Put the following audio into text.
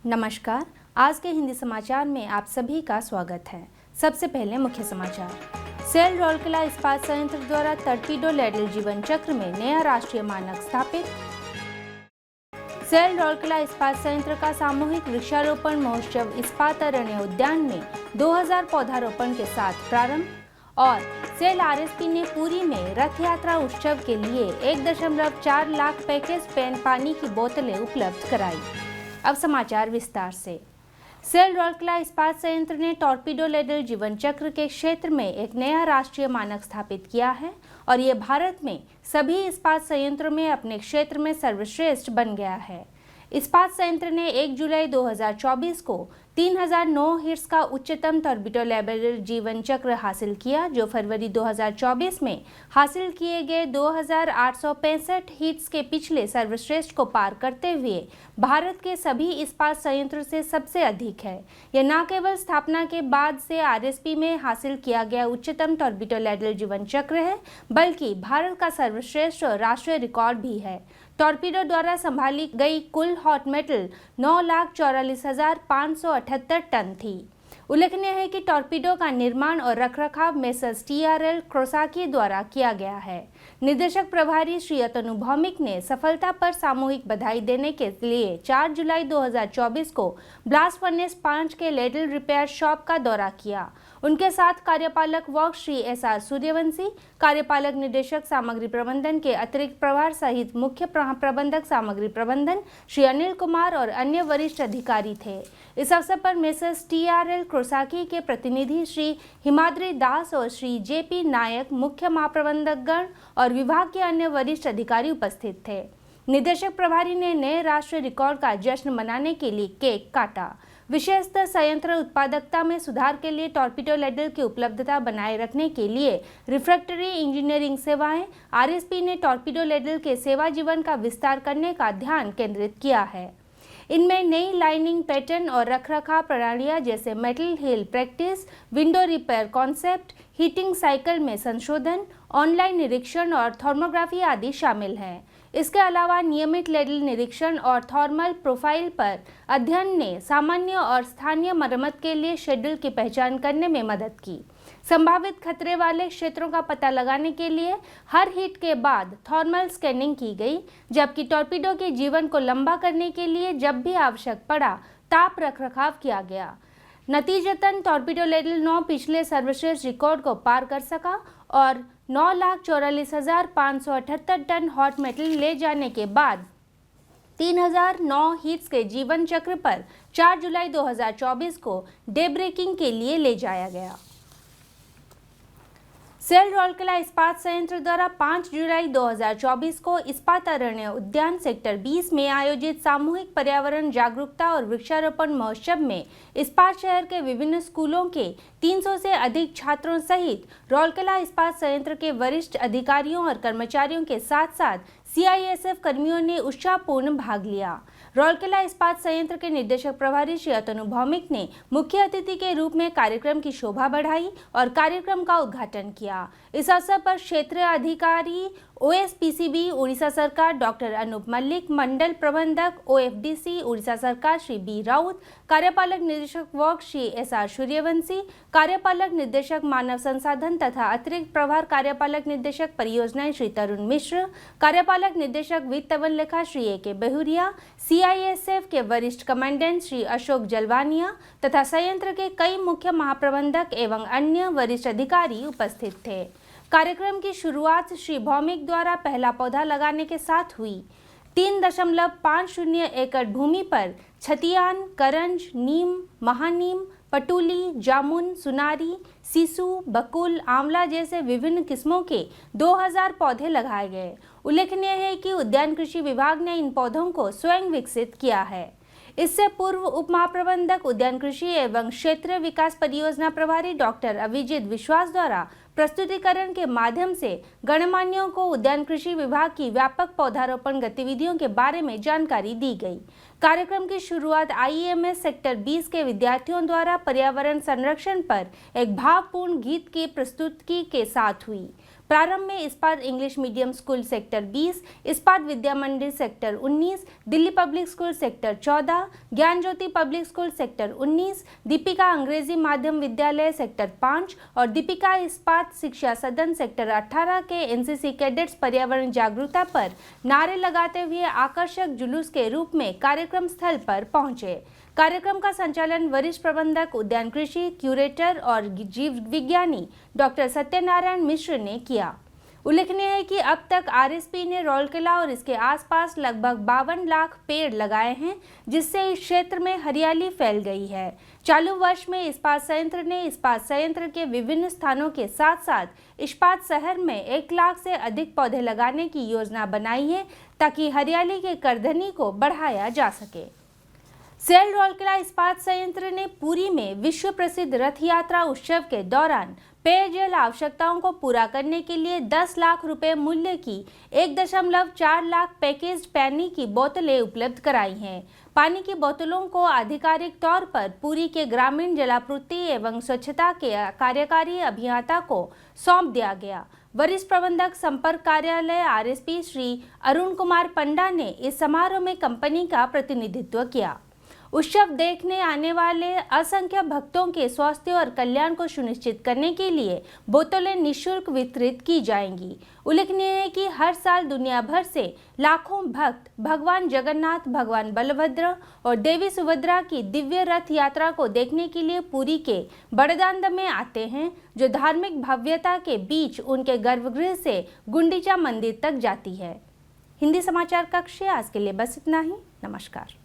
नमस्कार। आज के हिंदी समाचार में आप सभी का स्वागत है। सबसे पहले मुख्य समाचार। सेल राउरकेला इस्पात संयंत्र द्वारा टॉर्पीडो लैडल जीवन चक्र में नया राष्ट्रीय मानक स्थापित। सेल राउरकेला इस्पात संयंत्र का सामूहिक वृक्षारोपण महोत्सव इस्पात अरण्य उद्यान में 2000 पौधारोपण के साथ प्रारंभ। और सेल आरएसपी ने पुरी में रथ यात्रा उत्सव के लिए 1.4 लाख पैकेज पानी की बोतलें उपलब्ध कराई। अब समाचार विस्तार से। सेल राउरकेला इस्पात संयंत्र ने टॉर्पीडो लैडल जीवन चक्र के क्षेत्र में एक नया राष्ट्रीय मानक स्थापित किया है और ये भारत में सभी इस्पात संयंत्रों में अपने क्षेत्र में सर्वश्रेष्ठ बन गया है। इस्पात संयंत्र ने 1 जुलाई 2024 को 3009 हिट्स का उच्चतम टॉर्पीडो लैडल जीवन चक्र हासिल किया, जो फरवरी 2024 में हासिल किए गए 2865 हिट्स के पिछले सर्वश्रेष्ठ को पार करते हुए भारत के सभी इस्पात संयंत्रों से सबसे अधिक है। यह न केवल स्थापना के बाद से आरएसपी में हासिल किया गया उच्चतम टॉर्पीडो लैडल जीवन चक्र है, बल्कि भारत का सर्वश्रेष्ठ राष्ट्रीय रिकॉर्ड भी है। टॉर्पीडो द्वारा संभाली गई कुल हॉट मेटल 9,44,578 टन थी। उल्लेखनीय है कि टॉर्पीडो का निर्माण और रखरखाव मेसर्स TRL क्रोसाकी द्वारा किया गया है। निदेशक प्रभारी श्री अतनु भौमिक ने सफलता पर सामूहिक बधाई देने के लिए 4 जुलाई 2024 को ब्लास्ट फर्नेस 5 के लैडल रिपेयर शॉप का दौरा किया। उनके साथ कार्यपालक वर्ग श्री SR सूर्यवंशी, कार्यपालक निदेशक सामग्री प्रबंधन के अतिरिक्त प्रभार सहित मुख्य प्रबंधक सामग्री प्रबंधन श्री अनिल कुमार और अन्य वरिष्ठ अधिकारी थे। इस अवसर पर मेसर्स TRL क्रोसाकी के प्रतिनिधि श्री हिमाद्री दास और श्री JP नायक, मुख्य महाप्रबंधकगण और विभाग के अन्य वरिष्ठ अधिकारी उपस्थित थे। निदेशक प्रभारी ने नए राष्ट्रीय रिकॉर्ड का जश्न मनाने के लिए केक काटा। विशेषतः संयंत्र उत्पादकता में सुधार के लिए टॉर्पीडो लैडल की उपलब्धता बनाए रखने के लिए रिफ्रैक्टरी इंजीनियरिंग सेवाएं आरएसपी ने टॉर्पीडो लैडल के सेवा जीवन का विस्तार करने का ध्यान केंद्रित किया है। इनमें नई लाइनिंग पैटर्न और रखरखाव प्रणालियां जैसे metal hill practice, window repair concept, heating cycle में संशोधन, ऑनलाइन निरीक्षण और थर्मोग्राफी आदि शामिल हैं। इसके अलावा नियमित लैडल निरीक्षण और थर्मल प्रोफाइल पर अध्ययन ने सामान्य और स्थानीय मरम्मत के लिए शेड्यूल की पहचान करने में मदद की। संभावित खतरे वाले क्षेत्रों का पता लगाने के लिए हर हिट के बाद थर्मल स्कैनिंग की गई, जबकि टॉर्पीडो के जीवन को लंबा करने के लिए जब भी आवश्यक पड़ा ताप रखरखाव किया गया। नतीजतन टॉर्पीडो लैडल 9 पिछले सर्वश्रेष्ठ रिकॉर्ड को पार कर सका और 9,44,578 टन हॉट मेटल ले जाने के बाद 3009 हिट्स के जीवन चक्र पर 4 जुलाई 2024 को डे ब्रेकिंग के लिए ले जाया गया। सेल राउरकेला इस्पात संयंत्र द्वारा 5 जुलाई 2024 को इस्पात अरण्य उद्यान सेक्टर 20 में आयोजित सामूहिक पर्यावरण जागरूकता और वृक्षारोपण महोत्सव में इस्पात शहर के विभिन्न स्कूलों के 300 से अधिक छात्रों सहित राउरकेला इस्पात संयंत्र के वरिष्ठ अधिकारियों और कर्मचारियों के साथ साथ CISF कर्मियों ने उत्साहपूर्ण भाग लिया। राउरकेला इस्पात संयंत्र के निदेशक प्रभारी श्री अतनु भौमिक ने मुख्य अतिथि के रूप में कार्यक्रम की शोभा बढ़ाई और कार्यक्रम का उद्घाटन किया। इस अवसर पर क्षेत्रीय अधिकारी OSPCB उड़ीसा सरकार डॉक्टर अनूप मल्लिक, मंडल प्रबंधक OFDC उड़ीसा सरकार श्री B राउत, कार्यपालक निदेशक वर्ग श्री SR सूर्यवंशी, कार्यपालक निदेशक मानव संसाधन तथा अतिरिक्त प्रभार कार्यपालक निदेशक परियोजनाएं श्री तरुण मिश्र, कार्यपालक निदेशक वित्त एवं लेखा श्री AK बहुरिया, CISF के वरिष्ठ कमांडेंट श्री अशोक जलवानिया तथा संयंत्र के कई मुख्य महाप्रबंधक एवं अन्य वरिष्ठ अधिकारी उपस्थित थे। कार्यक्रम की शुरुआत श्री भौमिक द्वारा पहला पौधा लगाने के साथ हुई। 3.50 एकड़ भूमि पर छतियान, करंज, नीम, महानीम, पटुली, जामुन, सुनारी, सीसू, बकुल, आंवला जैसे विभिन्न किस्मों के 2000 पौधे लगाए गए। उल्लेखनीय है कि उद्यान कृषि विभाग ने इन पौधों को स्वयं विकसित किया है। इससे पूर्व उप महाप्रबंधक उद्यान कृषि एवं क्षेत्रीय विकास परियोजना प्रभारी डॉक्टर अभिजीत विश्वास द्वारा प्रस्तुतिकरण के माध्यम से गणमान्यों को उद्यान कृषि विभाग की व्यापक पौधारोपण गतिविधियों के बारे में जानकारी दी गई। कार्यक्रम की शुरुआत IEMS सेक्टर 20 के विद्यार्थियों द्वारा पर्यावरण संरक्षण पर एक भावपूर्ण गीत की प्रस्तुति के साथ हुई। प्रारंभ में इस्पात इंग्लिश मीडियम स्कूल सेक्टर 20, इस्पात विद्या मंदिर sector 19, Delhi public school sector 14, ज्ञान ज्योति पब्लिक स्कूल सेक्टर 19, दीपिका अंग्रेजी माध्यम विद्यालय सेक्टर 5 और दीपिका इस्पात शिक्षा सदन सेक्टर 18 के एनसीसी कैडेट्स पर्यावरण जागरूकता पर नारे लगाते हुए आकर्षक जुलूस के रूप में कार्यक्रम स्थल पर पहुंचे। कार्यक्रम का संचालन वरिष्ठ प्रबंधक उद्यान कृषि, क्यूरेटर और जीव विज्ञानी डॉक्टर सत्यनारायण मिश्र ने किया। उल्लेखनीय है कि अब तक आरएसपी ने रौलकेला और इसके आसपास लगभग 52 लाख पेड़ लगाए हैं, जिससे इस क्षेत्र में हरियाली फैल गई है। चालू वर्ष में इस्पात संयंत्र ने इस्पात संयंत्र के विभिन्न स्थानों के साथ साथ इस्पात शहर में 1 लाख से अधिक पौधे लगाने की योजना बनाई है, ताकि हरियाली के करधनी को बढ़ाया जा सके। सेल रौलकेला इस्पात संयंत्र ने पुरी में विश्व प्रसिद्ध रथ यात्रा उत्सव के दौरान पेयजल आवश्यकताओं को पूरा करने के लिए 10 लाख रुपए मूल्य की 1.4 लाख पैकेज्ड पानी की बोतलें उपलब्ध कराई हैं। पानी की बोतलों को आधिकारिक तौर पर पुरी के ग्रामीण जलापूर्ति एवं स्वच्छता के कार्यकारी अभियंता को सौंप दिया गया। वरिष्ठ प्रबंधक संपर्क कार्यालय आरएसपी श्री अरुण कुमार पंडा ने इस समारोह में कंपनी का प्रतिनिधित्व किया। उत्सव देखने आने वाले असंख्य भक्तों के स्वास्थ्य और कल्याण को सुनिश्चित करने के लिए बोतलें निःशुल्क वितरित की जाएंगी। उल्लेखनीय है कि हर साल दुनिया भर से लाखों भक्त भगवान जगन्नाथ, भगवान बलभद्र और देवी सुभद्रा की दिव्य रथ यात्रा को देखने के लिए पुरी के बड़दांड में आते हैं, जो धार्मिक भव्यता के बीच उनके गर्भगृह से गुंडीचा मंदिर तक जाती है। हिंदी समाचार कक्ष से आज के लिए बस इतना ही। नमस्कार।